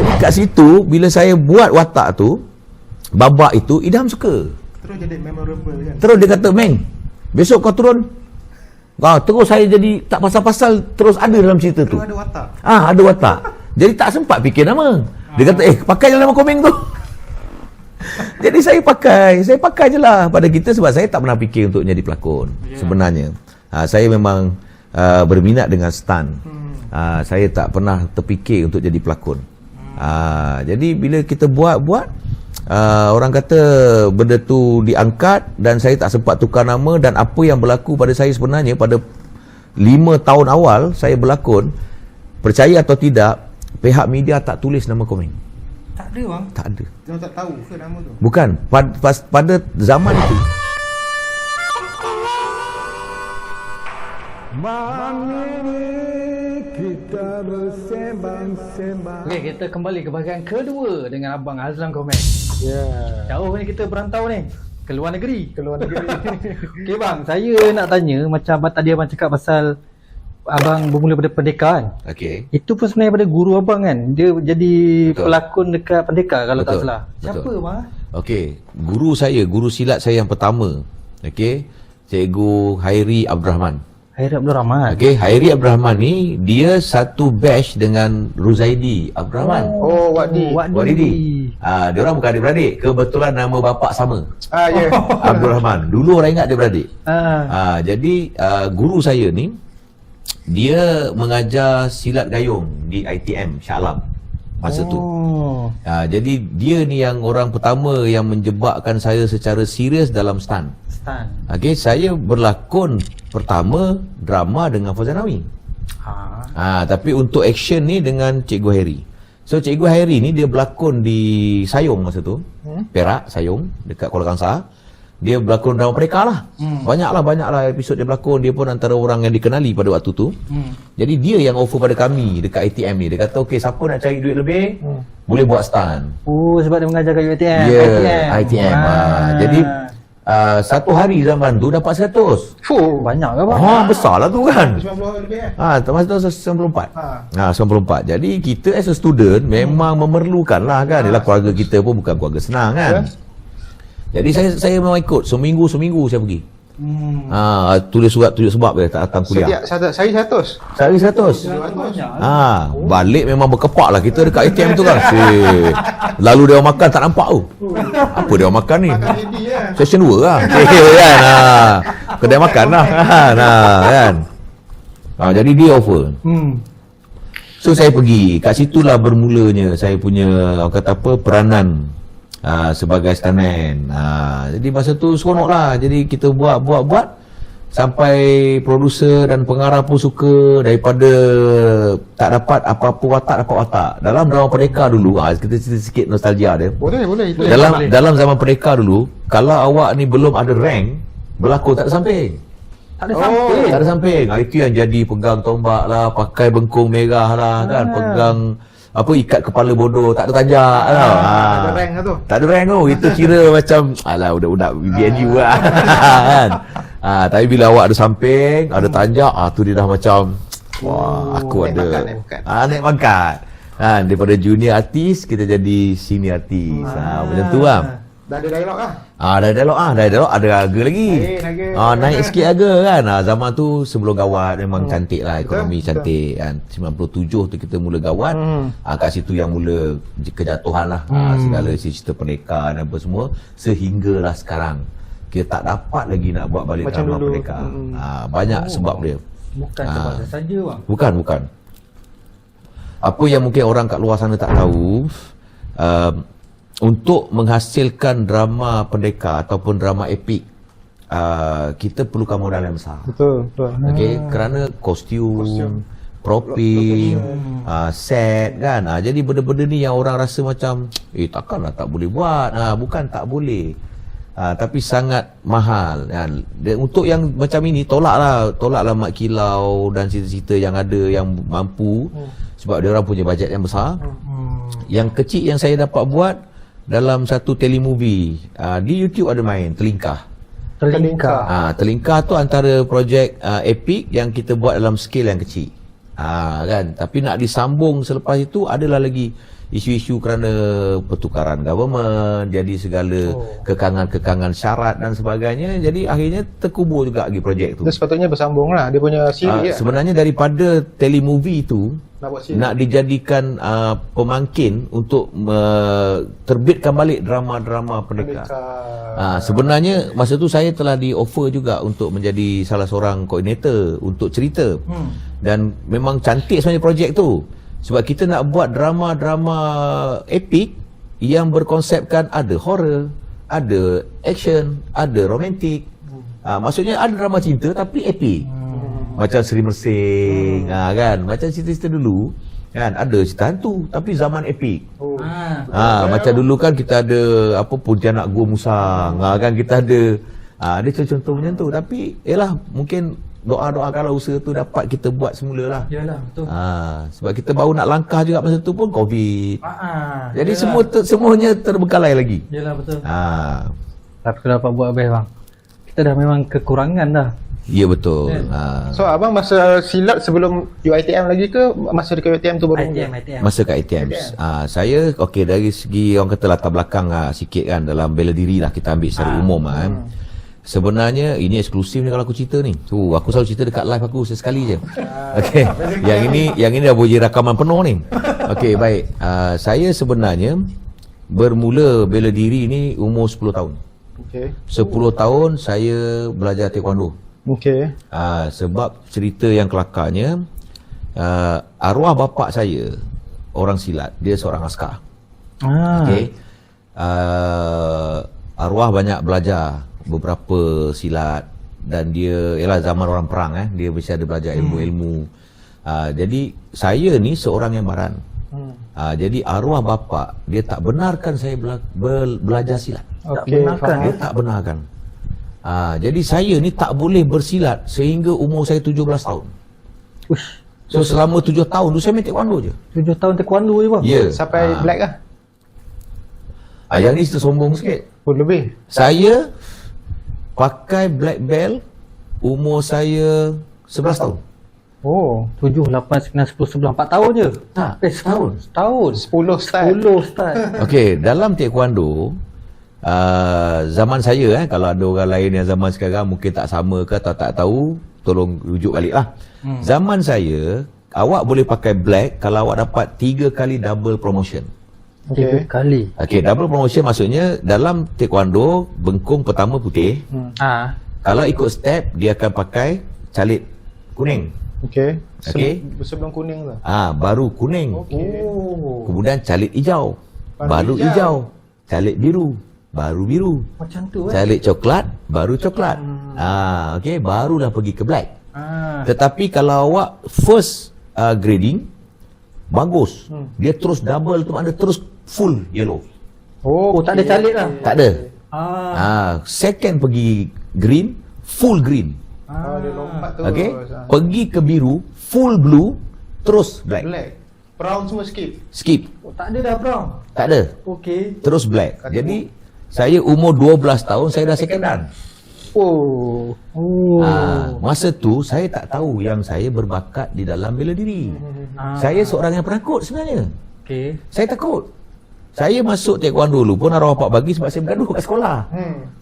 Jadi kat situ bila saya buat watak tu, babak itu Idham suka. Terus jadi memorable kan. Terus dia kata, "Meng, besok kau turun." Terus saya jadi tak pasal-pasal terus ada dalam cerita tu. Terus ada watak. Ada watak. Jadi tak sempat fikir nama. Dia kata, pakai je nama komeng tu. Jadi saya pakai je lah pada kita sebab saya tak pernah fikir untuk jadi pelakon sebenarnya. Saya memang berminat dengan stunt. Saya tak pernah terfikir untuk jadi pelakon. Jadi bila kita buat, orang kata benda tu diangkat dan saya tak sempat tukar nama, dan apa yang berlaku pada saya sebenarnya pada 5 tahun awal saya berlakon, percaya atau tidak, pihak media tak tulis nama komeng. Tak ada bang. Tak ada. Dia tak tahu ke nama tu? Bukan, pada zaman itu. Kita bersembang-sembang. Okey, kita kembali ke bahagian kedua dengan Abang Azlan Komeng. Jauh ni kita berantau ni, ke luar negeri. Okey bang, saya nak tanya, macam tadi abang cakap pasal abang bermula pada Pendeka kan? Okey. Itu pun sebenarnya pada guru abang kan? Dia jadi Betul. pelakon dekat Pendeka kalau tak Betul. salah. Siapa Betul. bang? Okey, guru silat saya yang pertama, okey, Cikgu Hairi Abdul Rahman. Hairi Abdul Rahman. Okey, Hairi Abdul Rahman ni dia satu batch dengan Ruzaidi Abdul Rahman. Oh, Wadi. Wadidi. Dia orang bukan adik-beradik, kebetulan nama bapak sama. Ya. Abdul Rahman. Dulu orang ingat dia beradik. Ah. Jadi guru saya ni dia mengajar silat gayung di ITM Shah Alam masa tu. Jadi dia ni yang orang pertama yang menjebakkan saya secara serius dalam stunt. Okey, saya berlakon pertama drama dengan Fazanawi. Tapi untuk action ni dengan Cikgu Hairi. So Cikgu Hairi ni dia berlakon di Sayong masa tu. Perak, Sayong dekat Kuala Kangsar. Dia berlakon drama Pendeka lah. Banyaklah episod dia berlakon. Dia pun antara orang yang dikenali pada waktu tu. Jadi dia yang offer pada kami dekat ATM ni. Dia kata, okey, siapa nak cari duit lebih, boleh buat stunt. Oh, sebab dia mengajar kat UiTM. ITM. Jadi satu hari zaman tu dapat 100. Banyak ke bang? Besar lah tu kan. 90 lebih kan? Masa tu 94. 94. Jadi kita as a student memang memerlukan lah kan. Yalah, keluarga kita pun bukan keluarga senang kan. Jadi saya memang ikut seminggu saya pergi. Tulis surat tunjuk sebab dia tak datang kuliah. Saya 100. Sehari 100. Balik memang berkepak lah kita dekat ATM tu kan. Lalu dia orang makan tak nampak tu. Apa dia orang makan ni? Session 2 lah. Kan. Kedai makan lah. Kan. Jadi dia offer. So saya pergi. Kat situlah bermulanya saya punya peranan sebagai stuntman. Jadi masa tu seronok lah. Jadi kita buat sampai produser dan pengarah pun suka. Daripada tak dapat apa-apa watak, dapat watak. Dalam drama Pendeka dulu, kita cerita sikit nostalgia dia. Boleh. Dalam zaman Pendeka dulu, kalau awak ni belum ada rank, berlakon tak ada samping. Tak ada samping. Itu yang jadi pegang tombak lah, pakai bengkung merah lah kan, pegang ikat kepala bodoh, tak ada tajak tau. Ada rank lah tu. Tak ada rank tu. Itu kira macam alah budak-budak BNU lah kan. Tapi bila awak ada samping, ada tanjak, tu dia dah macam aku naik ada pangkat. naik pangkat. Daripada junior artis kita jadi senior artis. Macam tu lah. Dah ada dialog lah. Dah ada dialog, ada harga lagi. Naik sikit harga kan. Zaman tu sebelum gawat memang cantik lah, ekonomi cantik kan. 97 tu kita mula gawat. Kat situ yang mula kejatuhan lah. Segala cerita Pendeka dan apa semua, sehinggalah sekarang kita tak dapat lagi nak buat balik macam drama dulu. Pendeka. Banyak sebab dia. Bukan sebab saja bang. Bukan. Apa yang mungkin orang kat luar sana tak tahu, untuk menghasilkan drama Pendeka ataupun drama epik, kita perlukan modal yang besar. Betul. Okey, kerana kostum, propping, set kan. Jadi benda-benda ni yang orang rasa macam takkanlah tak boleh buat. Bukan tak boleh. Tapi sangat mahal kan. Untuk yang macam ini tolaklah Mak Kilau dan cerita-cerita yang ada yang mampu, sebab dia orang punya bajet yang besar. Yang kecil yang saya dapat buat dalam satu telemovie, di YouTube ada main Telingkah. Telingkah Telingkah tu antara projek epik yang kita buat dalam skala yang kecil. Kan. Tapi nak disambung selepas itu adalah lagi isu-isu kerana pertukaran government, jadi segala kekangan-kekangan syarat dan sebagainya. Jadi akhirnya terkubur juga lagi projek tu. Dia sepatutnya bersambung lah. Dia punya siri Sebenarnya daripada telemovie tu nak dijadikan pemangkin untuk terbitkan balik drama-drama Merdeka. Sebenarnya masa tu saya telah di offer juga untuk menjadi salah seorang koordinator untuk cerita. Dan memang cantik sebenarnya projek tu. Sebab kita nak buat drama-drama epik yang berkonsepkan ada horror, ada action, ada romantik. Maksudnya ada drama cinta tapi epik. Macam Seri Mersing, kan? Macam cerita-cerita dulu, kan? Ada cerita hantu tapi zaman epik. Macam dulu kan kita ada apa Pontianak Gua Musang, kan kita ada contoh macam tu. Tapi yalah, mungkin doa-doa kalau usaha tu dapat kita buat semula lah. Yalah, betul. Sebab kita baru nak langkah juga masa tu pun Covid. Jadi yalah. semuanya terbekalai lagi. Yalah, betul. Tapi kalau dapat buat best bang, kita dah memang kekurangan dah. Ya betul. So abang masa silat sebelum UiTM lagi ke masa dekat UiTM tu baru? ITM. Masa kat ITM. Saya okey dari segi orang kata latar belakang sikit kan, dalam bela diri lah kita ambil secara umum Sebenarnya ini eksklusif ni kalau aku cerita ni. Aku selalu cerita dekat live aku sesekali je. Okey. Yang ini dah boleh rakaman penuh ni. Okey, baik. Saya sebenarnya bermula bela diri ni umur 10 tahun. Okey. 10 tahun saya belajar taekwondo. Okey. Sebab cerita yang kelakarnya, arwah bapa saya orang silat, dia seorang askar. Okey. Arwah banyak belajar beberapa silat dan dia ialah zaman orang perang dia mesti ada belajar ilmu-ilmu. Jadi saya ni seorang yang baran. Jadi arwah bapa dia tak benarkan saya belajar silat. Okey, Dia tak benarkan. Jadi saya ni tak boleh bersilat sehingga umur saya 17 tahun. So selama 7 tahun tu saya main taekwondo je. 7 tahun taekwondo je bang? Ya. Sampai black kah? Yang ni tersombong sikit. Lebih. Saya pakai black belt umur saya 11 tahun. 7, 8, 9, 10, 11, 4 tahun je? Tak, setahun. 10 start. 10 start. Okey, dalam taekwondo zaman saya kalau ada orang lain yang zaman sekarang mungkin tak sama ke atau tak tahu, tolong rujuk balik lah. Zaman saya, awak boleh pakai black kalau awak dapat 3 kali double promotion. 3 kali. Okey, double promotion maksudnya dalam taekwondo bengkung pertama putih. Kalau ikut step dia akan pakai calit kuning. Okey. Okey. Sebelum kuning tu. Baru kuning. Kemudian calit hijau. Baru hijau. Calit biru. Baru biru. Macam tu Calit coklat. Baru coklat. Okey, barulah pergi ke black. Tetapi kalau awak first grading bagus. Dia terus double tu ada terus full yellow. Tak ada calit lah? Tak ada. Second pergi green, full green. Dia lompat tu. Okey. Pergi ke biru, full blue, terus black. Brown semua skip. Skip. Tak ada dah brown? Tak ada. Okey. Terus black. Jadi saya umur 12 tahun saya dah second dan. Masa tu saya tak tahu yang saya berbakat di dalam bela diri. Saya seorang yang penakut sebenarnya. Okey. Saya takut. Saya masuk taekwondo dulu pun arwah bapak bagi sebab saya bergaduh kat sekolah.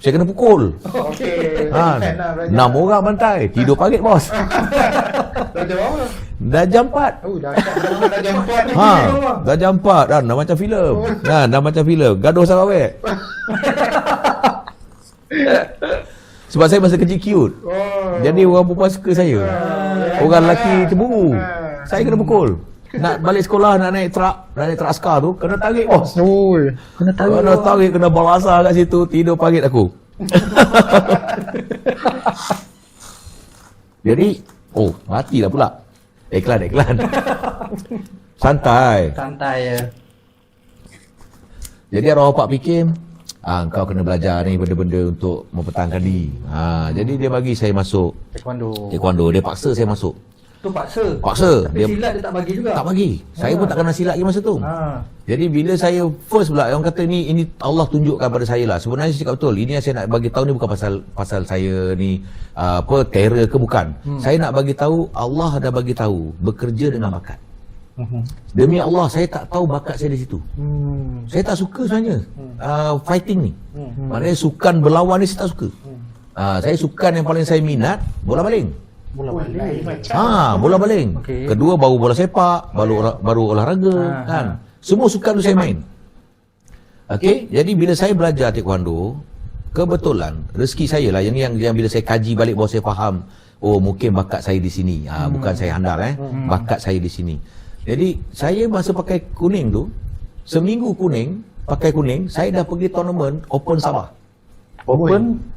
Saya kena pukul. Okey. 6 orang bantai, tidur parit bos. Dah jam berapa? Dah jam 4. Dah jam 4 ni. Dah jam 4 dah macam filem. Dah macam filem. Gaduh sarawek. Sebab saya masa kecil cute. Jadi orang perempuan suka saya. Orang lelaki cemburu. Saya kena pukul. Nak balik sekolah nak naik truk askar tu kena tarik bos. Kena tarik, kena balasah kat situ, tidur parit aku. Jadi matilah pula. Iklan. Santai ya. Jadi arwah bapak fikir kau kena belajar ni benda-benda untuk mempertahankan diri. Jadi dia bagi saya masuk Taekwondo. Dia paksa saya masuk. Tu paksa. Tapi Dia silat dia tak bagi juga. tak bagi. Saya pun tak kenal silat lagi masa tu. Jadi bila saya first pula orang kata ini Allah tunjukkan pada saya lah. Sebenarnya saya cakap betul. Ini yang saya nak bagi tahu ni bukan pasal saya ni terror ke bukan. Saya nak bagi tahu Allah dah bagi tahu bekerja dengan bakat. Demi Allah saya tak tahu bakat saya di situ. Saya tak suka sebenarnya fighting ni. Maknanya sukan berlawan ni saya tak suka. Saya sukan yang paling saya minat bola baling. Bola baling. Kedua baru bola sepak, baru olahraga kan. Semua sukan tu saya main. Okey, jadi bila saya belajar taekwondo, kebetulan rezeki saya lah yang bila saya kaji balik bahawa saya faham, oh mungkin bakat saya di sini. Bukan saya handal bakat saya di sini. Jadi saya masa pakai kuning tu, seminggu pakai kuning, saya dah pergi tournament Open Sabah.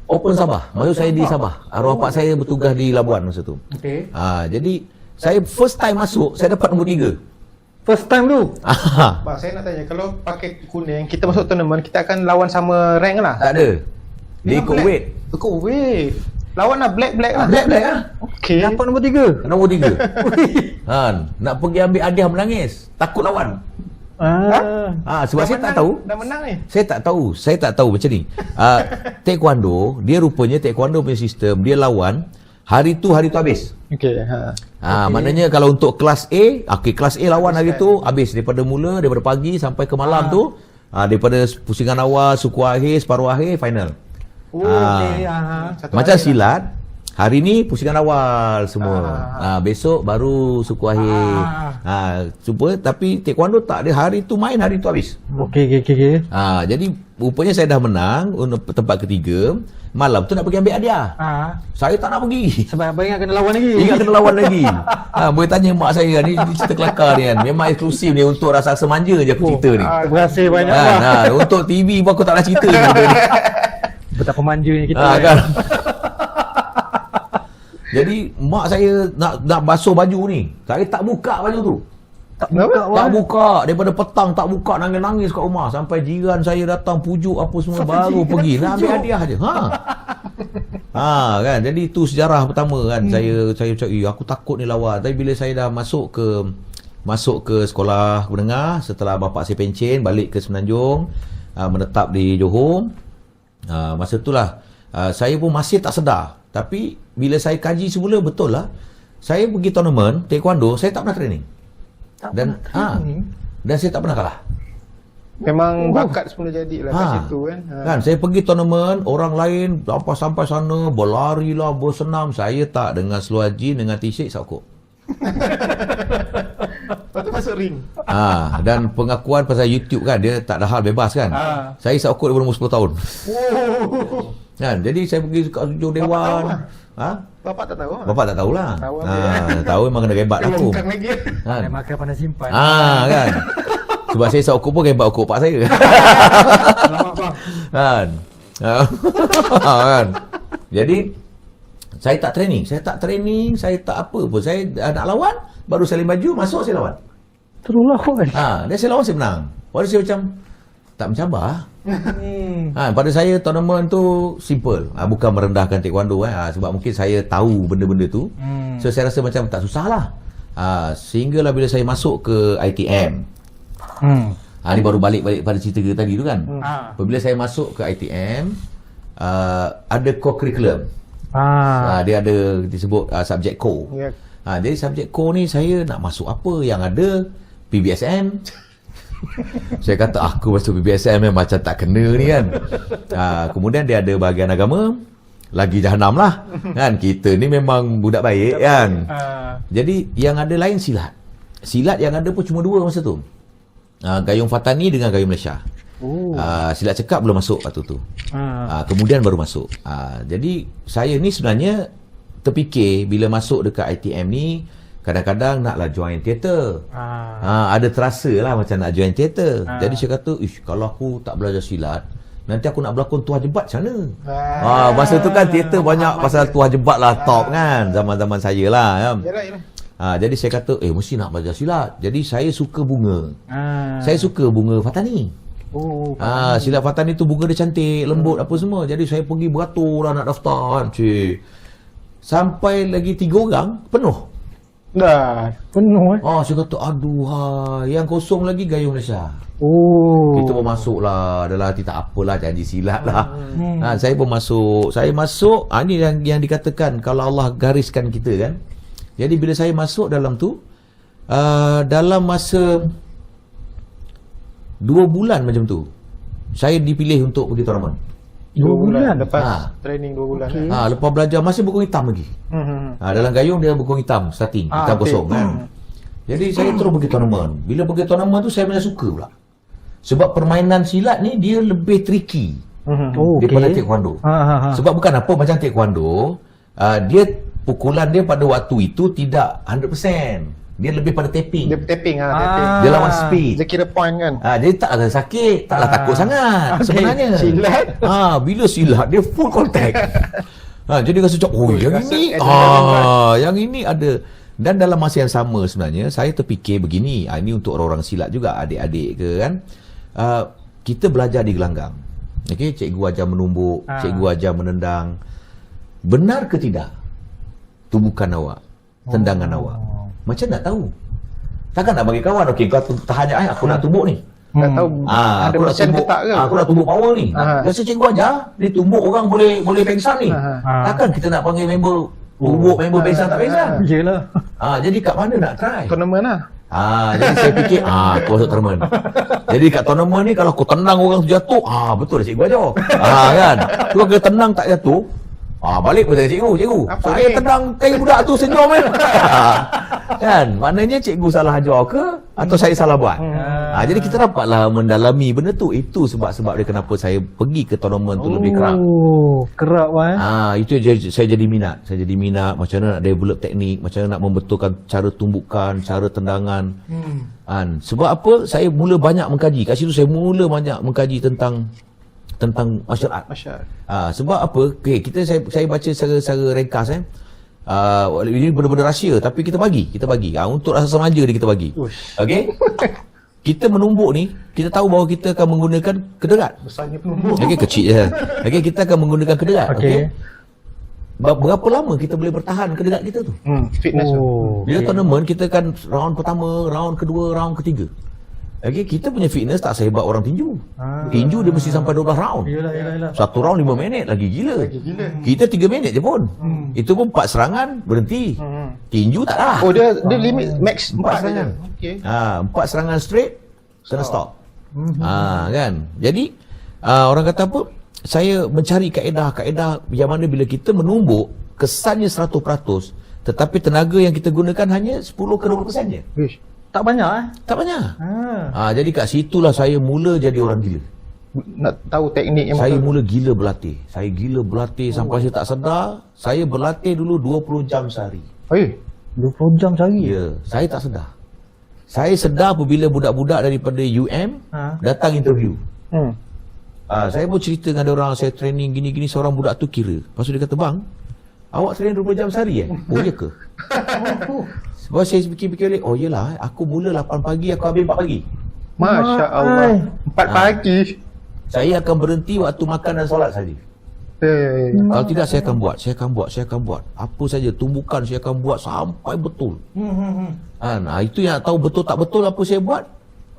Open Sabah. Maksud saya di Sabah. Arwah pak saya bertugas di Labuan masa tu. Okey. Jadi saya first time masuk, saya dapat nombor 3. First time tu. Bang, saya nak tanya, kalau pakai kuning, kita masuk tournament, kita akan lawan sama rank lah? Tak ada. Dia ikut weight. Ikut weight. Lawan lah black lah. Black lah. Okey. Dapat nombor 3. Nombor 3. Nak pergi ambil hadiah menangis. Takut lawan. Sebab saya tak tahu. Dah menang ni. Saya tak tahu macam ni. Taekwondo, dia rupanya taekwondo punya sistem, dia lawan hari tu habis. Okey. Maknanya kalau untuk kelas A, kelas A lawan hari tu habis daripada pagi sampai ke malam tu. Daripada pusingan awal, suku akhir, separuh akhir, final. Macam silat, hari ni pusingan awal semua. Besok baru suku akhir. Tapi taekwondo tak, dia hari tu main, hari tu habis. Okey. Jadi rupanya saya dah menang untuk tempat ketiga. Malam tu nak pergi ambil hadiah. Saya tak nak pergi. Sebab abang ingat kena lawan lagi. Boleh tanya mak saya ni cerita kelakar ni kan. Memang eksklusif ni untuk rasa manja je aku cerita ni. Berhasil banyak lah. Untuk TV pun aku tak nak cerita ni. Betapa manjanya kita. Kan. Jadi mak saya nak basuh baju ni. Saya tak buka baju tu. Tak buka daripada petang, tak buka, nangis-nangis kat rumah sampai jiran saya datang pujuk apa semua baru pergi nak ambil hadiah je. Kan. Jadi itu sejarah pertama kan. Saya cakap aku takut ni lawan. Tapi bila saya dah masuk ke sekolah menengah setelah bapa saya pencen balik ke Semenanjung, menetap di Johor. Masa itulah saya pun masih tak sedar. Tapi bila saya kaji semula, betul lah, saya pergi tournament taekwondo, saya tak pernah training. Dan saya tak pernah kalah. Memang bakat semula jadilah kat situ kan. Kan saya pergi tournament, orang lain sampai sana berlari lah, bersenam, saya tak, dengan seluar jeans dengan t-shirt sakut. Lepas tu masuk ring. Dan pengakuan pasal YouTube kan, dia tak ada hal bebas kan. Saya sakut daripada umur 10 tahun. Kan, jadi saya pergi kat Sujung Dewan. Bapak tak tahu? Bapak tak tahulah. Tahu memang kena rebat aku. Kan. Makan pandai simpan. Kan. Sebab saya sakut pun rebat okok pak saya. Selamat bang. Kan. Jadi saya tak training, saya tak apa pun. Saya nak lawan, baru salin baju, masuk saya lawan. Teruslah kan. Dan saya lawan, saya menang. Pada saya macam tak mencabar. Pada saya tournament tu simple. Bukan merendahkan taekwondo sebab mungkin saya tahu benda-benda tu. So saya rasa macam tak susah lah. Sehinggalah bila saya masuk ke ITM. Ni baru balik pada cerita kita tadi tu kan. Apabila saya masuk ke ITM, ada co-curriculum. Dia ada disebut subjek core. Jadi subjek core ni saya nak masuk apa yang ada PBSM. Saya kata aku masuk PBSM macam tak kena ni kan. Kemudian dia ada bahagian agama, lagi jahanam lah kan. Kita ni memang budak baik kan. Jadi yang ada lain silat. Silat yang ada pun cuma 2 masa tu. Gayung Fatani dengan Gayung Malaysia. Silat cekap belum masuk waktu tu. Kemudian baru masuk. Jadi saya ni sebenarnya terfikir bila masuk dekat ITM ni, kadang-kadang naklah join teater. Ada terasa lah macam nak join teater. Jadi saya kata, kalau aku tak belajar silat, nanti aku nak berlakon Tuah Jebat macam mana? Masa tu kan teater banyak pasal Tuah Jebat lah, top kan, zaman-zaman saya lah kan. Jadi saya kata, mesti nak belajar silat. Jadi saya suka bunga. Saya suka bunga Fatani. Silat Fatani tu bunga dia cantik, lembut apa semua. Jadi saya pergi beratur lah nak daftar kan. Sampai lagi 3 orang penuh. Dah. Penuh Oh, saya kata, aduh, yang kosong lagi gayung Malaysia. Oh. Kita pun masuk lah, adalah hati tak apalah, janji silat lah. Saya pun masuk. Saya masuk, ni yang dikatakan kalau Allah gariskan kita kan. Jadi bila saya masuk dalam tu, dalam masa 2 bulan macam tu, saya dipilih untuk pergi tournament. 2 bulan? Lepas training 2 bulan. Okay. Lepas belajar masih berkong hitam lagi. Dalam gayung dia berkong hitam starting, hitam kosong kan. Jadi saya terus pergi tournament. Bila pergi tournament tu saya macam suka pula. Sebab permainan silat ni dia lebih tricky daripada taekwondo. Sebab bukan apa macam taekwondo, dia pukulan dia pada waktu itu tidak 100%. Dia lebih pada tapping. Dia tapping tapping. Dia lawan speed. Dia kira point kan. Jadi tak ada sakit, taklah takut sangat sebenarnya. Silat. Bila silat dia full contact. Jadi rasa macam yang ini yang ini ada. Dan dalam masa yang sama sebenarnya saya terfikir begini, ini untuk orang-orang silat juga, adik-adik ke kan. Kita belajar di gelanggang. Okey, cikgu ajar menumbuk, cikgu ajar menendang. Benar ke tidak tumbukan awak, tendangan awak? Macam nak tahu. Takkan nak bagi kawan, okey kau tahan je, aku nak tumbuk ni. Tak tahu ada macam ke tak ke? Aku nak tumbuk power ni. Biasa cikgu ajar, dia tumbuk orang boleh pengsan ni. Takkan kita nak panggil member tumbuk, member pengsan tak pengsan? Yelah. Jadi kat mana nak try? Tournament lah. Jadi saya fikir, aku masuk tournament. Jadi kat tournament ni kalau kau tendang orang tu jatuh, betul lah cikgu ajar. Kan? Tu kalau tendang tak jatuh, balik pun tanya cikgu. Saya tendang kayu budak tu senyum kan. Kan? Maknanya cikgu salah ajar ke atau saya salah buat? Jadi kita dapatlah mendalami benda tu. Itu sebab dia kenapa saya pergi ke tournament tu lebih kerap. Kerap Itu saya jadi minat. Saya jadi minat macam mana nak develop teknik, macam mana nak membetulkan cara tumbukan, cara tendangan. Sebab apa? Saya mula banyak mengkaji. Kat situ saya mula banyak mengkaji tentang martial art. Sebab apa? Saya baca secara ringkas ini benda-benda rahsia tapi kita bagi. Untuk rasa semaja dia kita bagi. Okey. Kita menumbuk ni, kita tahu bahawa kita akan menggunakan kederat. Besarnya penumbuk. Okey, kecil je. Okey, kita akan menggunakan kederat. Okey. Berapa lama kita boleh bertahan kederat kita tu? Fitness tu. Bila tournament kita kan round pertama, round kedua, round ketiga. Okey, kita punya fitness tak sehebat orang tinju. Tinju dia mesti sampai 12 round. Yelah. Satu round 5 minit lagi gila. Kita 3 minit je pun. Itu pun 4 serangan berhenti. Tinju tak lah. Dia limit max 4 serangan. Okey. 4 serangan straight kena stop. Kan. Jadi orang kata apa? Saya mencari kaedah yang mana bila kita menumbuk kesannya 100%, tetapi tenaga yang kita gunakan hanya 10 ke 20% je. Tak banyak Tak banyak. Jadi kat situlah saya mula jadi orang gila. Nak tahu teknik yang Saya mula gila berlatih. Saya gila berlatih sampai saya tak sedar. Saya berlatih dulu 20 jam sehari. 20 jam sehari? Ya, saya tak sedar. Saya sedar apabila budak-budak daripada UM datang interview. Saya pun cerita dengan orang, saya training gini-gini, seorang budak tu kira. Lepas tu dia kata, bang, awak training 20 jam sehari Oh ya ke? Sebab saya fikir-fikir balik, yelah, aku mula 8 pagi, aku habis 4 pagi. Masya Allah. 4 pagi. Saya akan berhenti waktu makan dan solat saja. Kalau tidak saya akan buat. Apa saja tumbukan saya akan buat sampai betul. Itu yang tahu betul tak betul apa saya buat.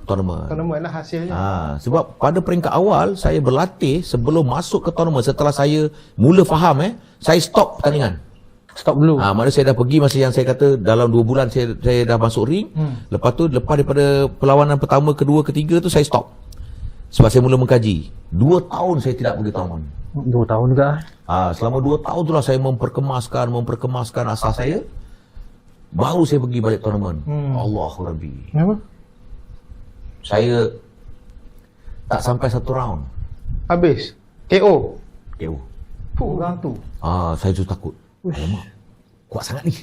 Tournament lah hasilnya. Sebab pada peringkat awal saya berlatih sebelum masuk ke tournament. Setelah saya mula faham saya stop pertandingan. Stop dulu. Mana saya dah pergi masa yang saya kata dalam 2 bulan saya dah masuk ring. Lepas daripada perlawanan pertama, kedua, ketiga tu saya stop. Sebab saya mula mengkaji. 2 tahun saya tidak pergi tournament. 2 tahun juga. Selama 2 tahun itulah saya memperkemaskan asas saya. Baru saya pergi balik tournament. Allahu Rabbi. Kenapa? Saya tak sampai 1 round. Habis. KO. Orang tu. Saya tu takut. Alamak, kuat sangat ni.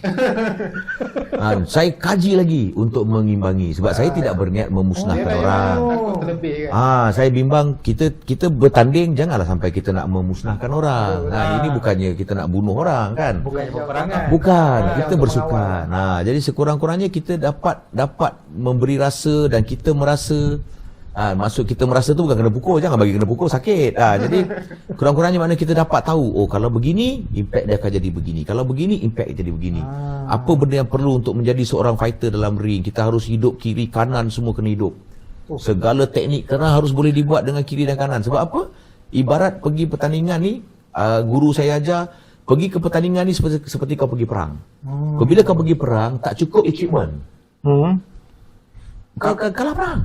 Saya kaji lagi untuk mengimbangi. Sebab saya tidak berniat memusnahkan orang. Takut terlebih kan. Saya bimbang kita bertanding janganlah sampai kita nak memusnahkan orang. Ini bukannya kita nak bunuh orang kan. Bukannya peperangan. Bukan, kita bersukan. Jadi sekurang-kurangnya kita dapat memberi rasa dan kita merasa Maksud kita merasa tu bukan kena pukul, jangan bagi kena pukul sakit. Jadi kurang-kurangnya makna kita dapat tahu, oh kalau begini impact dia akan jadi begini, kalau begini impact dia jadi begini. Apa benda yang perlu untuk menjadi seorang fighter dalam ring? Kita harus hidup kiri kanan semua kena hidup. Segala teknik kena harus boleh dibuat dengan kiri dan kanan. Sebab apa? Ibarat pergi pertandingan ni, guru saya ajar, pergi ke pertandingan ni seperti kau pergi perang. Bila kau pergi perang tak cukup equipment. Kau kalah perang.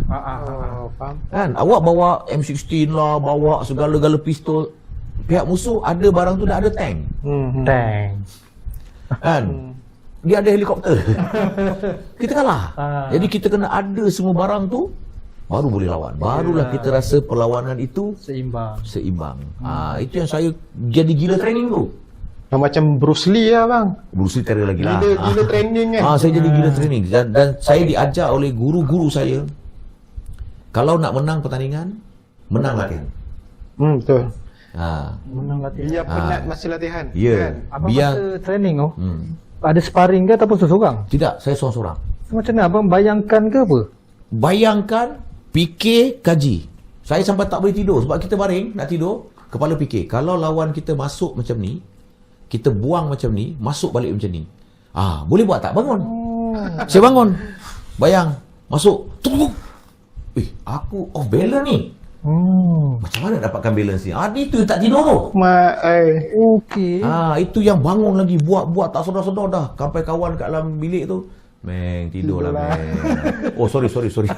Faham. Kan awak bawa M16 lah, bawa segala-gala pistol. Pihak musuh ada barang tu dah ada tank. Tank. Kan dia ada helikopter. Kita kalah. Jadi kita kena ada semua barang tu baru boleh lawan. Barulah kita rasa perlawanan itu seimbang. Itu yang saya jadi gila training tu. Macam Bruce Lee lah bang. Bruce Lee terror lagi lah. Gila training kan. Saya jadi gila training dan saya diajar oleh guru-guru saya. Kalau nak menang pertandingan, menang latihan. Betul. Menang latihan. Biar penat masa latihan. Ya. Kan? Abang masa training tu, ada sparring ke ataupun seorang? Tidak, saya seorang-seorang. Macam mana abang bayangkan ke apa? Bayangkan, fikir, kaji. Saya sampai tak boleh tidur sebab kita baring nak tidur, kepala fikir. Kalau lawan kita masuk macam ni, kita buang macam ni, masuk balik macam ni. Boleh buat tak? Bangun. Saya bangun. Bayang, masuk. Aku off balance ni. Macam mana dapatkan balance ni? Itu tak tidur tu. Okey. Itu yang bangun lagi, buat tak sedar-sedar dah. Sampai kawan kat dalam bilik tu, Meng, tidur lah Meng. Sorry.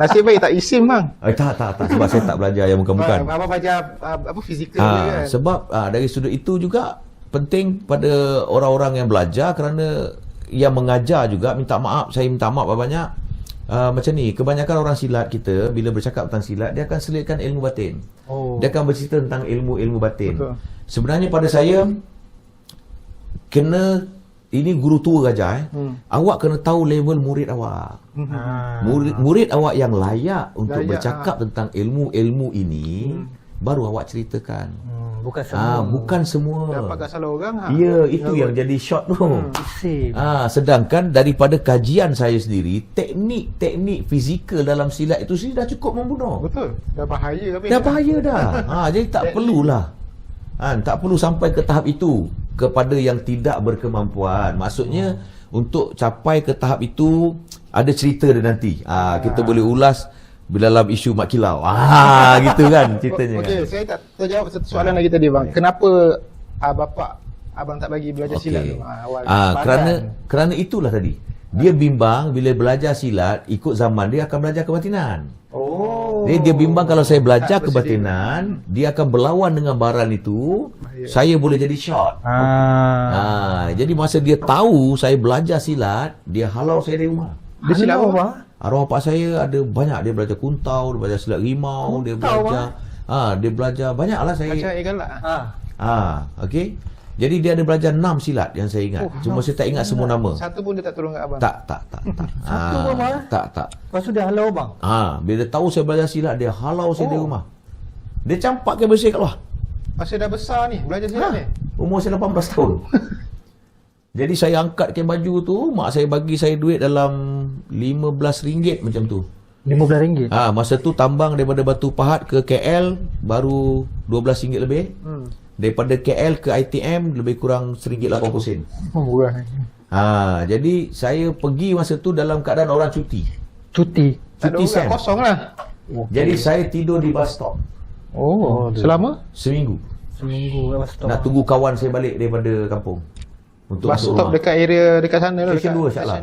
Nasib baik tak isim bang. Tak. Sebab saya tak belajar yang bukan-bukan. Abang belajar fizikal kan. Sebab dari sudut itu juga penting pada orang-orang yang belajar, kerana yang mengajar juga saya minta maaf banyak. Macam ni, kebanyakan orang silat kita bila bercakap tentang silat, dia akan selitkan ilmu batin. Dia akan bercerita tentang ilmu batin. Betul. Sebenarnya pada saya, ini guru tua gajah awak kena tahu level murid awak. Murid awak yang layak untuk bercakap tentang ilmu ini, baru awak ceritakan. Bukan semua. Dapatkan salah orang. Ya, itu yang jadi shot tu. Sedangkan daripada kajian saya sendiri, teknik fizikal dalam silat itu sendiri dah cukup membunuh. Betul. Dah bahaya tapi. Dah bahaya dah. Jadi tak perlulah. Tak perlu sampai ke tahap itu kepada yang tidak berkemampuan. Maksudnya untuk capai ke tahap itu ada cerita dia nanti. Kita boleh ulas dalam isu Mak Kilau. Gitu kan ceritanya. Okey, saya tak terjawab satu soalan lagi tadi bang. Kenapa abang tak bagi belajar silat tu? Kerana itulah tadi. Dia bimbang bila belajar silat ikut zaman, dia akan belajar kebatinan. Dia bimbang kalau saya belajar kebatinan, dia akan berlawan dengan baran itu, saya boleh jadi shot. Jadi masa dia tahu saya belajar silat, dia halau saya dari rumah. Dia silat apa? Arwah pak saya ada banyak, dia belajar kuntau, dia belajar silat rimau, dia belajar banyaklah saya. Macam galak. Okey. Jadi dia ada belajar 6 silat yang saya ingat. Cuma saya tak ingat semua nama. Satu pun dia tak tolong kat abang. Tak. Satu pun abang? Tak. Lepas tu dia halau bang? Bila dia tahu saya belajar silat, dia halau saya dari rumah. Dia campak kabel saya kat luar. Masa dah besar ni belajar silat ni. Umur saya 18 tahun. Jadi saya angkat kain baju tu, mak saya bagi saya duit dalam RM15 macam tu. RM15? Masa tu tambang daripada Batu Pahat ke KL baru RM12 lebih. Daripada KL ke ITM lebih kurang RM1.80. Murah. Jadi saya pergi masa tu dalam keadaan orang cuti. Cuti Sam. Kosong lah. Jadi saya tidur di bus stop. Selama? Seminggu bus stop. nak tunggu kawan saya balik daripada kampung untuk bus stop dekat area dekat sana lah. Stesen 2 Syaklah.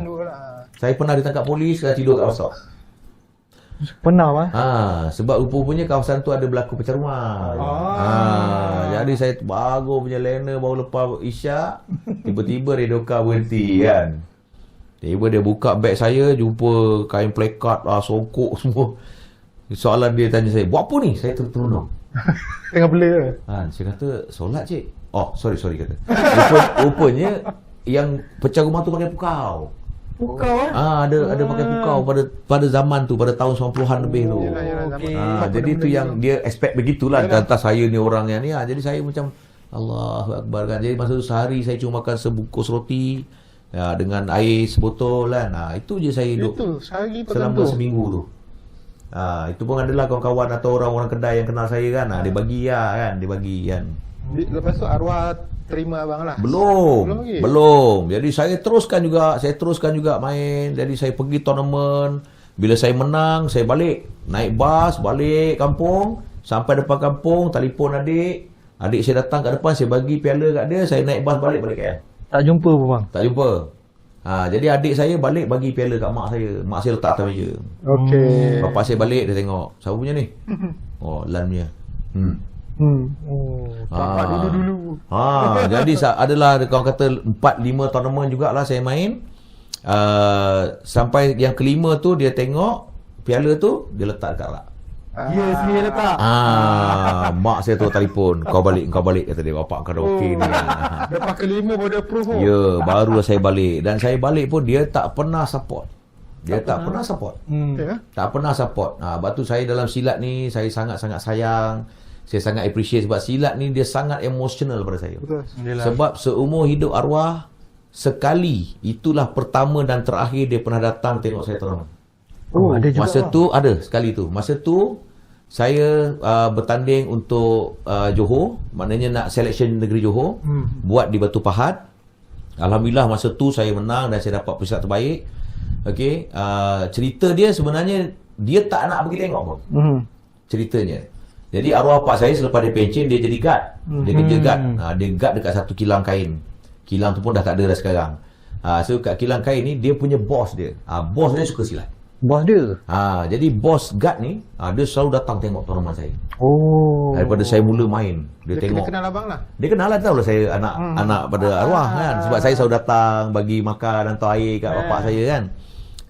Saya pernah ditangkap polis dah tidur kat bus stop. Pernah bang? Sebab rupa-rupanya kawasan tu ada berlaku percarungan. Jadi saya baru punya lena baru lepas isyak, tiba-tiba redoka berhenti kan. Tiba dia buka beg saya, jumpa kain plekat lah, songkok semua. Soalan dia tanya saya, buat apa ni? Saya tertolong. Tengah bela. Saya kata, solat cik. Sorry kata. Rupanya yang pecah rumah tu pakai pukau. Ada pakai pukau pada zaman tu, pada tahun 90-an lebih tu. Jadi tu yang dia expect begitulah. Kata saya ni orang yang ni. Jadi saya macam Allahu Akbar kan. Jadi masa tu sehari saya cuma makan sebungkus roti dengan air sebotol kan. Itu je saya hidup sehari selama seminggu tu. Itu pun adalah kawan-kawan atau orang-orang kedai yang kenal saya kan. Dia bagi kan. Lepas tu arwah terima abang lah. Belum lagi? Belum. Jadi saya teruskan juga main. Jadi saya pergi tournament. Bila saya menang, saya balik. Naik bas, balik kampung. Sampai depan kampung, telefon adik. Adik saya datang kat depan, saya bagi piala kat dia. Saya naik bas balik KL. Tak jumpa pun bang? Tak jumpa. Jadi adik saya balik bagi piala kat mak saya. Mak saya letak atas meja. Okey. Bapak saya balik, dia tengok. Siapa punya ni? Oh, Lan punya. Bapak dulu. Jadi adalah orang kata 4-5 tournament jugalah saya main. Sampai yang kelima tu dia tengok piala tu, dia letak dekat rak. Dia sendiri letak. Mak saya tu telefon, kau balik kata dia, bapak karaoke ni. Lepas kelima baru dia approve. Ya, baru saya balik. Dan saya balik pun dia tak pernah support. Tak pernah support. Tak pernah support. Lepas tu saya dalam silat ni saya sangat-sangat sayang. Saya sangat appreciate sebab silat ni dia sangat emotional pada saya. Betul. Sebab seumur hidup arwah sekali, itulah pertama dan terakhir dia pernah datang tengok saya tournament. Ada juga. Masa tu ada sekali tu. Masa tu saya bertanding untuk Johor, maknanya nak selection negeri Johor, buat di Batu Pahat. Alhamdulillah masa tu saya menang dan saya dapat peringkat terbaik. Okey, cerita dia sebenarnya dia tak nak pergi tengok pun. Ceritanya. Jadi arwah pak saya selepas dia pencen dia jadi guard. Dia kerja guard. Dia guard dekat satu kilang kain. Kilang tu pun dah tak ada dah sekarang. So kat kilang kain ni dia punya bos dia. Bos dia suka silat. Bos dia? Jadi bos guard ni dia selalu datang tengok tournament saya. Daripada saya mula main, dia tengok. Dia kenal abang lah. Dia kenal lah, tahu lah saya anak pada arwah kan. Sebab saya selalu datang bagi makan hantar air kat bapak saya kan.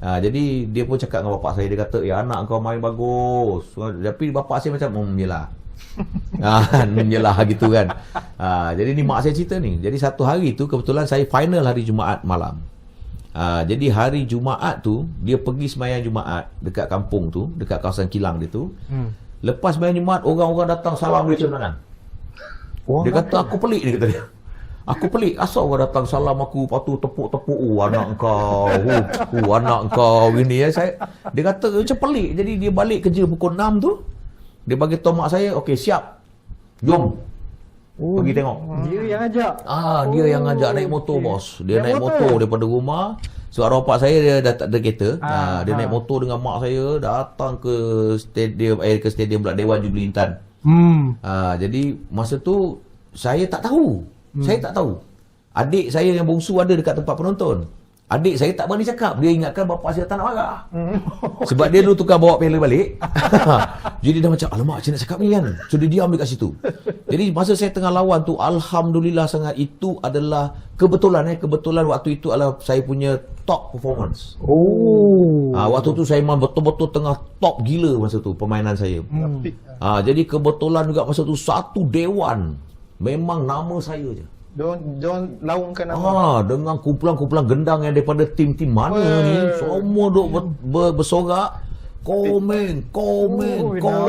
Jadi dia pun cakap dengan bapak saya, dia kata, "Ya anak kau main bagus." Tapi bapak saya macam menyelah. Menyelah gitu kan. Jadi ni mak saya cerita ni. Jadi satu hari tu kebetulan saya final hari Jumaat malam. Jadi hari Jumaat tu dia pergi sembahyang Jumaat dekat kampung tu, dekat kawasan kilang dia tu. Lepas sembahyang Jumaat orang-orang datang salam dia macam mana? Dia kata aku pelik, dia kata dia. Aku pelik, asal orang datang salam aku, lepas tu tepuk-tepuk, anak kau, anak kau gini ya. Dia kata macam pelik. Jadi dia balik kerja pukul 6 tu, dia bagi tahu mak saya, okey siap, jom pergi tengok. Dia yang ajak. Dia yang ajak naik motor bos. Dia naik motor daripada rumah. So arwah pak saya dia dah tak ada kereta. Dia naik motor dengan mak saya datang ke stadium pula Dewan Jubli Intan. Jadi masa tu saya tak tahu. Saya tak tahu. Adik saya yang bongsu ada dekat tempat penonton. Adik saya tak berani cakap. Dia ingatkan bapak saya tak nak marah. Sebab dia dulu tukar bawa piala balik. Jadi dia macam, alamak macam nak cakap ni kan. So dia diam dekat situ. Jadi masa saya tengah lawan tu, alhamdulillah sangat, itu adalah kebetulan Kebetulan waktu itu adalah saya punya top performance. Waktu tu saya memang betul-betul tengah top gila masa tu permainan saya. Jadi kebetulan juga masa tu satu dewan memang nama saya je. Diorang laungkan nama. Dengan kumpulan-kumpulan gendang yang daripada tim-tim mana ni, semua duk bersorak. Komen.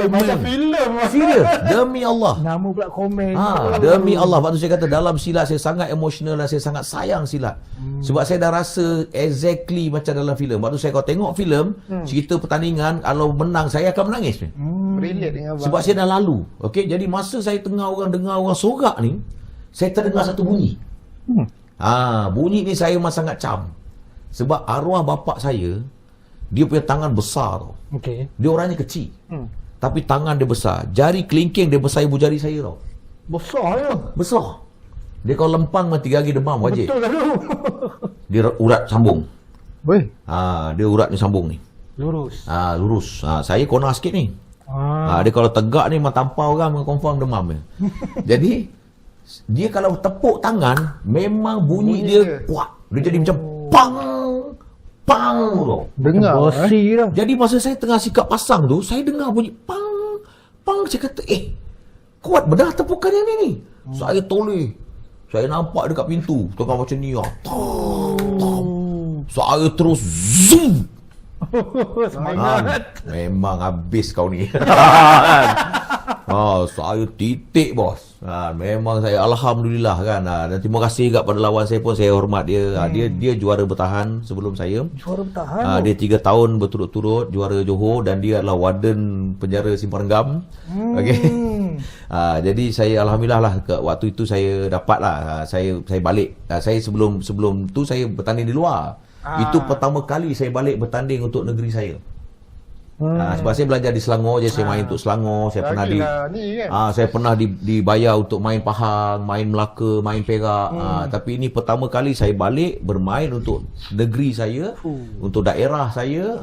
Macam filem. Serius, demi Allah. Nama pula komen. Demi Allah. Waktu saya kata dalam silat saya sangat emosional dan saya sangat sayang silat. Sebab saya dah rasa exactly macam dalam filem. Waktu saya kalau tengok filem, cerita pertandingan, kalau menang saya akan menangis. Relate dengan abang. Sebab saya dah lalu. Okey, jadi masa saya dengar orang sorak ni, saya terdengar satu bunyi. Bunyi ni saya memang sangat cam. Sebab arwah bapak saya, dia punya tangan besar tau. Okey. Dia orangnya kecil. Tapi tangan dia besar. Jari kelingking dia besar ibu jari saya tau. Besar ya. Besar. Dia kalau lempang 3 hari demam wajib. Betul lah tu. Dia urat sambung. Weh. Dia urat ni sambung ni. Lurus. Lurus. Saya corner sikit ni. Dia kalau tegak ni memang tampar orang memang confirm demam dia. Jadi dia kalau tepuk tangan memang bunyi dia kuat. Dia jadi macam pang tau. Dengar. Bosi dah. Jadi masa saya tengah sikap pasang tu, saya dengar bunyi pang. Saya kata, kuat benar tepukan yang ni. Saya toleh. Saya nampak dekat pintu tengah macam ni lah. Saya terus zoom. Semangat. Memang habis kau ni. Saya titik bos. Memang saya alhamdulillah kan. Dan terima kasih juga pada lawan saya pun, saya hormat dia. Dia juara bertahan sebelum saya. Juara bertahan. Dia 3 tahun berturut-turut juara Johor dan dia adalah warden penjara Simpang Renggam. Okey. Jadi saya alhamdulillah lah waktu itu saya dapat lah. Saya balik. Saya sebelum tu saya bertanding di luar. Itu pertama kali saya balik bertanding untuk negeri saya. Sebab saya belajar di Selangor je, saya main untuk Selangor, saya pernah saya pernah dibayar untuk main Pahang, main Melaka, main Perak. Tapi ini pertama kali saya balik bermain untuk negeri saya, untuk daerah saya.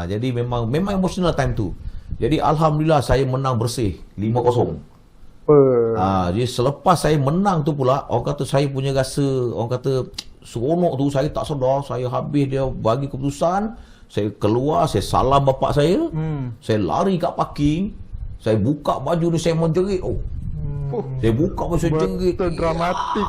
Jadi memang emotional time tu. Jadi alhamdulillah saya menang bersih 5-0. Jadi selepas saya menang tu pula, orang kata saya punya rasa, orang kata seronok tu, saya tak sedar, saya habis dia bagi keputusan. Saya keluar, saya salam bapak saya. Saya lari kat parking. Saya buka baju ni, saya menjerit. Saya buka baju, saya jerit. Betul dramatik.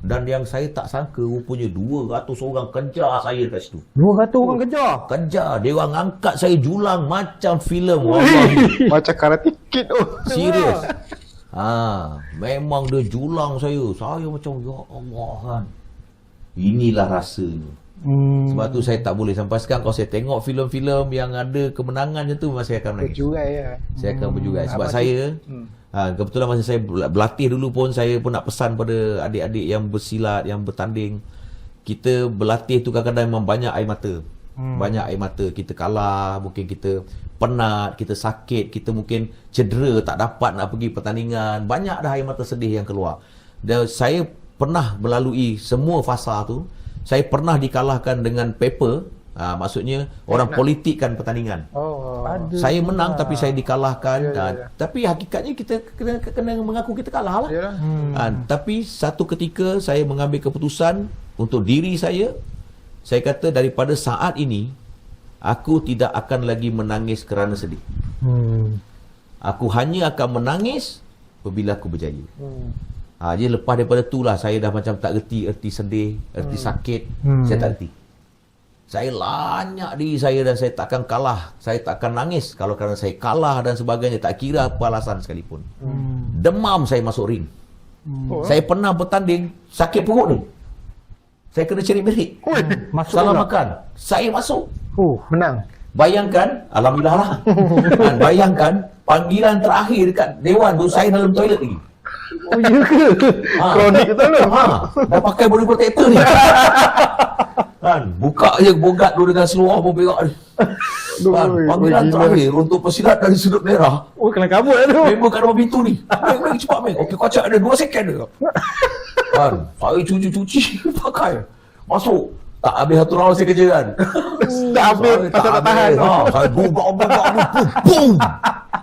Dan yang saya tak sangka, rupanya 200 orang kejar saya dekat situ. 200 orang kejar? Kejar. Dia orang angkat saya julang macam filem. Macam Karate Kid. Serius. Memang dia julang saya. Saya macam, ya Allah kan. Inilah rasanya. Sebab tu saya tak boleh sampai sekarang. Kalau saya tengok filem-filem yang ada kemenangan je tu, memang saya akan menangis. Berjurai ya. Saya akan berjurai. Sebab saya kebetulan masa saya berlatih dulu pun, saya pun nak pesan pada adik-adik yang bersilat, yang bertanding, kita berlatih tu kadang-kadang memang banyak air mata. Banyak air mata. Kita kalah, mungkin kita penat, kita sakit, kita mungkin cedera, tak dapat nak pergi pertandingan. Banyak dah air mata sedih yang keluar. Dan saya pernah melalui semua fasa tu. Saya pernah dikalahkan dengan paper. Maksudnya orang politikkan pertandingan. Saya menang tapi saya dikalahkan. Tapi hakikatnya kita kena mengaku kita kalah lah. Tapi satu ketika saya mengambil keputusan untuk diri saya. Saya kata daripada saat ini, aku tidak akan lagi menangis kerana sedih. Aku hanya akan menangis apabila aku berjaya. Jadi lepas daripada tu lah, saya dah macam tak erti sedih, erti sakit. Saya tak erti. Saya lanyak diri saya dan saya takkan kalah. Saya takkan nangis kalau kerana saya kalah dan sebagainya. Tak kira apa alasan sekalipun. Demam saya masuk ring. Saya pernah bertanding, sakit perut ni. Saya kena cari bilik. Salah makan. Saya masuk. Menang. Bayangkan, alhamdulillah lah. Bayangkan, panggilan terakhir dekat Dewan tu, saya dalam toilet lagi. Ya ke? Kronik tu lah. Dah pakai body protector ni. Buka je bogat tu dengan seluar pun berak ni. Panggilan terakhir untuk pesilat dari sudut merah. Kena kabut lah tu. Member kat depan pintu ni. Mari cepat meng. Okey, kacak ada 2 second je. Saya cuci pakai. Masuk. Tak habis satu round saya kerja kan. Tak habis, pasal tak tahan. Saya buka boom.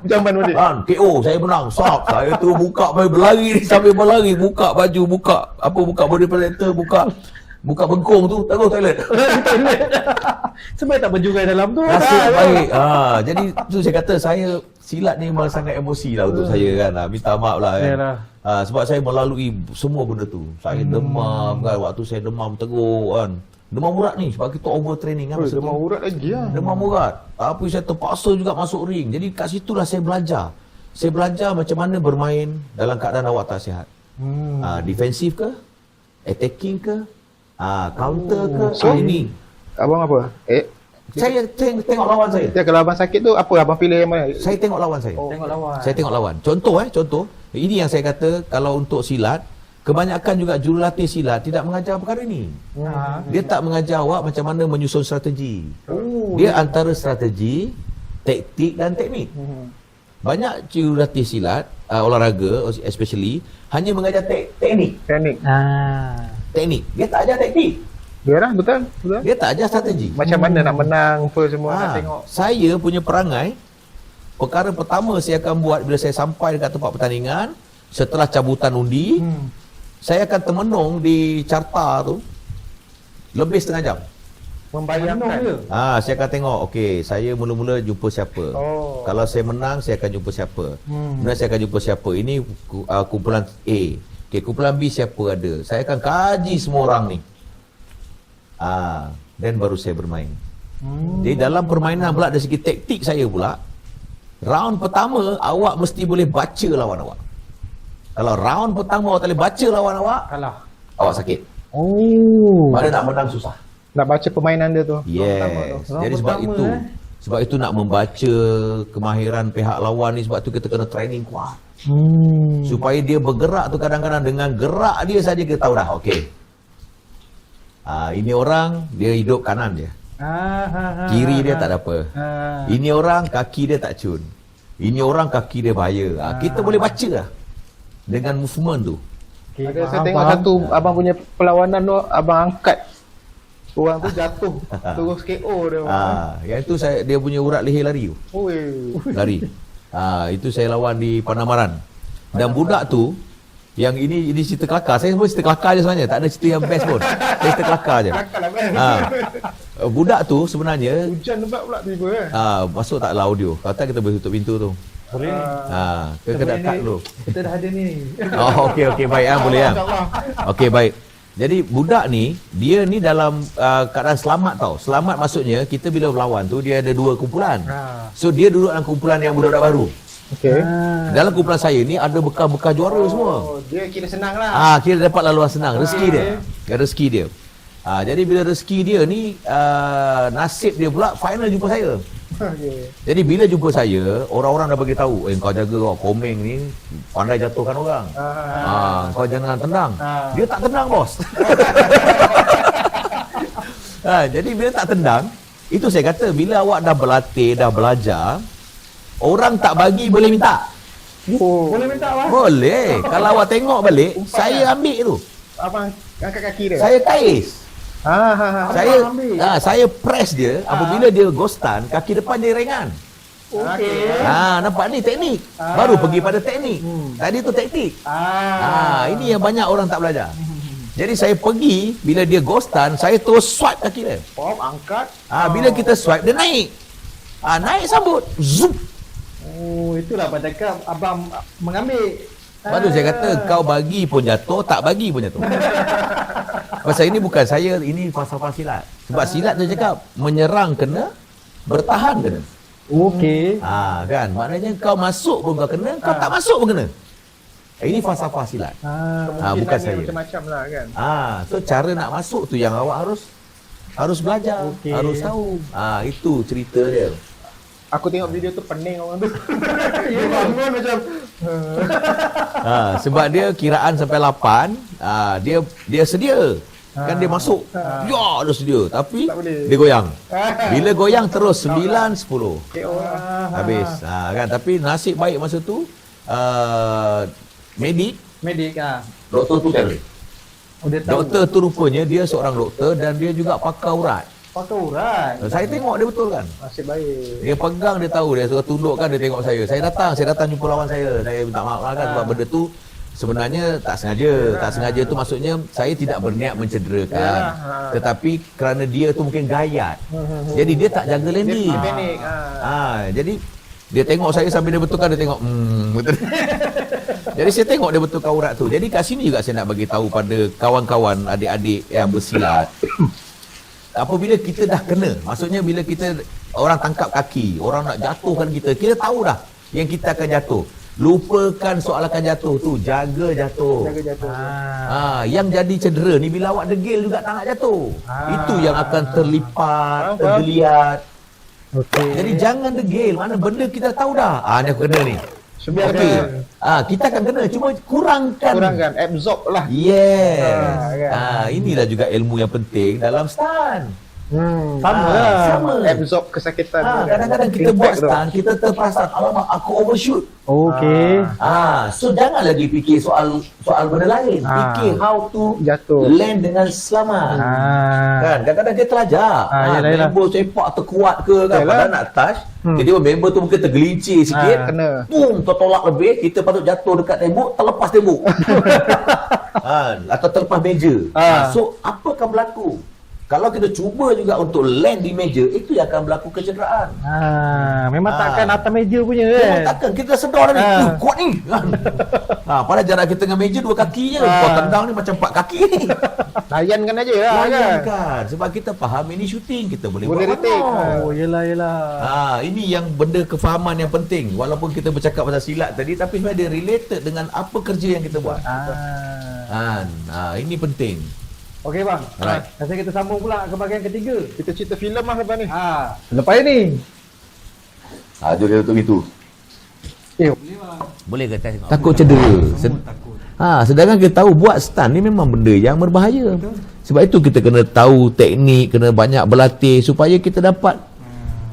Jamban balik. KO, saya menang. Saya tu buka berlari ni, sambil berlari buka baju, buka body protector, buka bengkung tu, terus toilet. Sebab tak berjurai dalam tu. Nasib baik. Jadi tu saya kata, saya silat ni memang sangat emosi lah untuk saya kan. Minta maaf lah kan. Sebab saya melalui semua benda tu. Saya demam kan, waktu saya demam teruk kan. Demam urat ni sebab kita overtraining kan masa tu. Demam urat lagi lah. Demam urat. Tapi saya terpaksa juga masuk ring. Jadi kat situlah saya belajar. Saya belajar macam mana bermain dalam keadaan awak tak sihat. Defensif ke? Attacking ke? Counter ke? Ini. Abang apa? Saya tengok lawan saya. Kalau abang sakit tu apa abang pilih yang mana? Saya tengok lawan saya. Tengok lawan. Saya tengok lawan. Contoh. Ini yang saya kata, kalau untuk silat, kebanyakan juga jurulatih silat tidak mengajar perkara ni. Dia tak mengajar awak macam mana menyusun strategi. Dia antara strategi, taktik dan teknik. Banyak jurulatih silat, olahraga especially, hanya mengajar teknik. Teknik. Dia tak ajar taktik. Ya lah, betul. Dia tak ajar strategi. Macam mana nak menang apa semua nak tengok. Saya punya perangai, perkara pertama saya akan buat bila saya sampai dekat tempat pertandingan, setelah cabutan undi, saya akan termenung di carta tu lebih setengah jam. Membayangkan. Saya akan tengok, okey, saya mula-mula jumpa siapa. Kalau saya menang, saya akan jumpa siapa. Kemudian saya akan jumpa siapa. Ini kumpulan A. Okey, kumpulan B siapa ada. Saya akan kaji semua orang ni. Dan baru saya bermain. Jadi dalam permainan pula dari segi taktik saya pula, round pertama awak mesti boleh baca lawan awak. Kalau round pertama awak tak boleh baca lawan awak, Kalah. awak sakit. Oh. Mana nak menang susah. Nak baca permainan dia tu. Pertama tu. Yes. Jadi sebab pertama, itu sebab itu nak membaca kemahiran pihak lawan ni, sebab tu kita kena training kuat. Supaya dia bergerak tu kadang-kadang dengan gerak dia saja kita tahu dah, okey. Ini orang dia hidup kanan dia. Kiri dia tak ada apa. Ini orang kaki dia tak cun. Ini orang kaki dia bahaya. Kita boleh baca lah dengan movement tu. Okay, Ada saya tengok satu abang punya perlawanan tu, abang angkat orang tu jatuh terus KO dia. Yang tu dia punya urat leher lari tu. Oi. Lari. Itu saya lawan di Panamaran. Dan budak tu yang ini cerita kelakar. Saya semua cerita kelakar je sebenarnya. Tak ada cerita yang best pun. Saya cerita kelakar je. Kelakar lah kan. Budak tu sebenarnya Hujan lebat pula tiba kan. masuk taklah audio. Kata kita boleh tutup pintu tu. Boleh ni. Kita kena cut dulu. Kita dah ada ni. Okey baik boleh ya. Okey baik. Jadi budak ni, dia ni dalam keadaan selamat tau. Selamat maksudnya kita bila berlawan tu dia ada 2 kumpulan. So dia duduk dalam kumpulan yang budak-budak baru. Okey. Dalam kumpulan saya ni ada bekas-bekas juara semua. Oh, dia kira senang lah. Kira dapat laluan senang. Rezeki dia. Rezeki dia. Jadi bila rezeki dia ni nasib dia pula final jumpa saya. Okey. Jadi bila jumpa saya, orang-orang dah bagi tahu, kau jaga kau, Komeng ni pandai jatuhkan orang. Kau jangan tendang. Dia tak tendang, bos. Jadi bila tak tendang, itu saya kata bila awak dah berlatih, dah belajar, orang tak bagi boleh minta. Boleh minta abang? Boleh. Kalau awak tengok balik, saya ambil tu. Abang angkat kaki dia. Saya kais. ambil. Saya press dia. Apabila dia ghostan, kaki depan dia ringan. Okey. Nampak ni teknik. Baru pergi pada teknik. Tadi tu taktik. Ini yang banyak orang tak belajar. Jadi saya pergi, bila dia ghostan, saya terus swipe kaki dia. Pop, angkat. Bila kita swipe, dia naik. Naik sambut. Zoom. Oh, itulah abang cakap abang mengambil. Lepas tu saya kata, kau bagi pun jatuh, tak bagi pun jatuh. Pasal ini bukan saya, ini falsafah silat. Sebab silat tu cakap, menyerang kena, bertahan kena. Okey. Kan, maknanya kau masuk pun kau kena, kau tak masuk pun kena. Ini falsafah silat. Bukan saya. Macam-macam lah kan. So cara nak masuk tu yang awak harus belajar, Okey. harus tahu. Itu cerita dia. Aku tengok video tu pening orang tu. Dia bangun macam Sebab dia kiraan sampai 8, dia sedia. Kan dia masuk. Ya, dia sedia. Tapi Tak boleh. dia goyang. Bila goyang terus 9 10. KO lah. Habis. Kan, tapi nasib baik masa tu medik, doktor tu cari. Dia tahu. Doktor tu rupanya dia seorang doktor dan dia juga pakar urat. Pakai urat. Saya tengok dia betul kan. Nasib baik. Dia pegang, dia tahu, dia suka tundukkan, dia tengok saya. Saya datang jumpa lawan saya. Saya minta maaf lah kan sebab benda tu sebenarnya tak sengaja. Tak sengaja tu maksudnya saya tidak berniat mencederakan. Tetapi kerana dia tu mungkin gayat. Jadi dia tak jaga landing. Dia panik. Jadi dia tengok saya sambil dia betulkan, dia tengok betul. Jadi saya tengok dia betulkan urat tu. Jadi kat sini juga saya nak bagi tahu pada kawan-kawan adik-adik yang bersilat. Apabila kita dah kena, maksudnya bila kita orang tangkap kaki, orang nak jatuhkan kita tahu dah yang kita akan jatuh. Lupakan soal akan jatuh tu, jaga jatuh. Jaga jatuh. Yang jadi cedera ni bila awak degil juga tak nak jatuh. Itu yang akan terlipat, tergeliat. Okey. Jadi jangan degil, mana benda kita tahu dah. Ni aku kena ni. Sebenarnya Kita akan kena, cuma kurangkan. absorb lah. Yes. Kan. Inilah juga ilmu yang penting dalam stand. Sama lah. Sama. Absorb kesakitan tu kan. Kadang-kadang kita buat stand, kita terperasan, alamak aku overshoot. Okey. So jangan lagi fikir soal benda lain. Fikir how to Jatuh. land dengan selamat. Kan, kadang-kadang dia terlajar. Yalah. Member sepak terkuat ke kan, Yalah. padahal nak touch. Jadi member tu mungkin tergelincir sikit. Kena. Boom, tertolak lebih, kita patut jatuh dekat tembok, terlepas tembok. Atau terlepas meja. So apa akan berlaku? Kalau kita cuba juga untuk land di meja, itu yang akan berlaku kecederaan. Memang takkan atas meja punya Memang takkan, kita dah sedar ni, kuat ni kan. Pada jarak kita dengan meja 2 kaki je, kau tendang ni macam 4 kaki ni. Layankan aja lah kan. Layankan, sebab kita faham ini syuting, kita boleh buat retake. mana. Yelah. Ini yang benda kefahaman yang penting. Walaupun kita bercakap pasal silat tadi, tapi sebenarnya dia related dengan apa kerja yang kita buat. Ini penting. Okey bang. Alright. Rasa kita sambung pula ke bahagian ketiga. Kita cerita filem lah lepas ni. Lepas ni. Jom kita untuk itu. Boleh bang. Boleh ke test? Takut cedera. Takut. Sedangkan kita tahu buat stunt ni memang benda yang berbahaya. Betul. Sebab itu kita kena tahu teknik, kena banyak berlatih supaya kita dapat.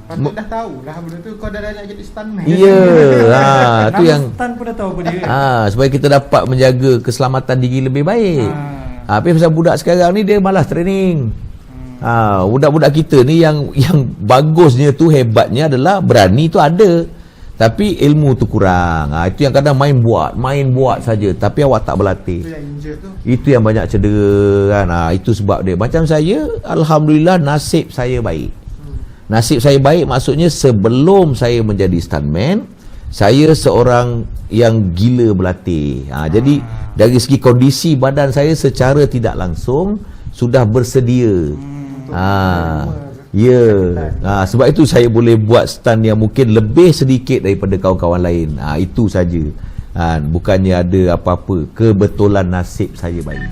Patut dah tahu lah benda tu, kau dah nak jadi stuntman. Ya, tu yang stunt pun dah tahu apa dia. supaya kita dapat menjaga keselamatan diri lebih baik. Tapi pasal budak sekarang ni dia malas training. Budak-budak kita ni yang bagusnya tu, hebatnya adalah berani tu ada. Tapi ilmu tu kurang. Itu yang kadang main buat saja, tapi awak tak berlatih. Itu yang injured tu. Itu yang banyak cedera kan. Itu sebab dia. Macam saya, alhamdulillah nasib saya baik. Nasib saya baik maksudnya sebelum saya menjadi stuntman, saya seorang yang gila berlatih. Jadi dari segi kondisi badan saya secara tidak langsung sudah bersedia. Sebab itu saya boleh buat stunt yang mungkin lebih sedikit daripada kawan-kawan lain. Itu saja. Bukannya ada apa-apa, kebetulan nasib saya baik.